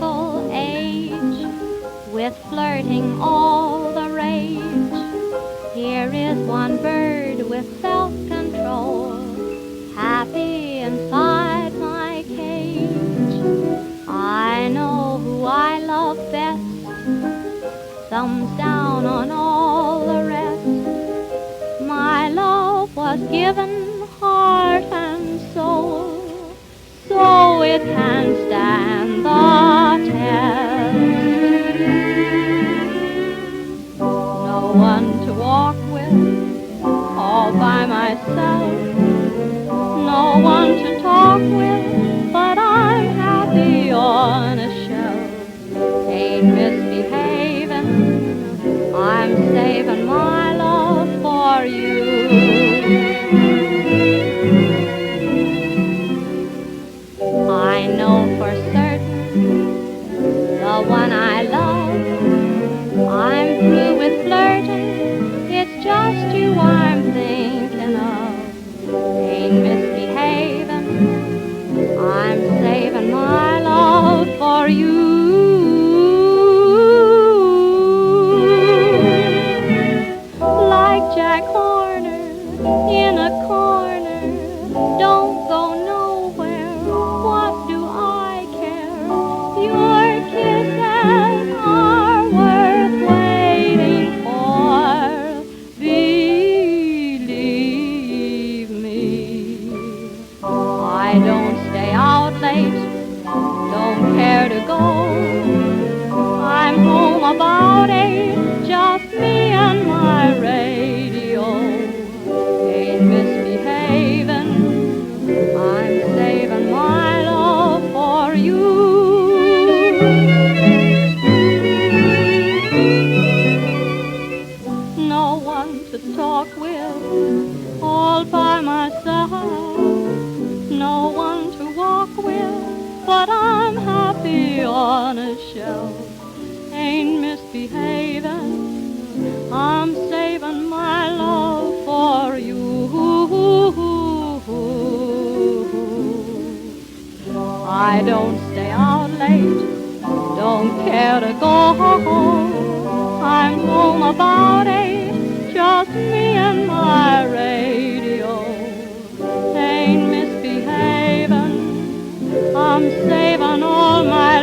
single age, with flirting all the rage. Here is one bird with self-control, happy inside my cage. I know who I love best, thumbs down on all the rest. My love was given heart and soul, so it can stand the test. No one to walk with, all by myself. No one to talk with, but I'm happy on a shelf. Ain't misbehavin', I'm saving my love for you. I know for certain, the one I love, I'm through with flirting, it's just you I'm thinking of. Ain't misbehavin', I'm saving my love for you. Like Jack Horner in a corner, don't go nowhere, what do I care? Your kisses are worth waiting for, believe me. I don't stay out late, don't care to go. I'm home about 8, just me and my radio. Ain't misbehavin', I'm saving my love for you. No one to talk with, all by myself. No one to walk with, but I'm happy on a shelf. Ain't misbehavin', I'm saving my love for you. I don't stay out late, don't care to go. I'm home about 8, just me and my radio. Ain't misbehavin', I'm saving all my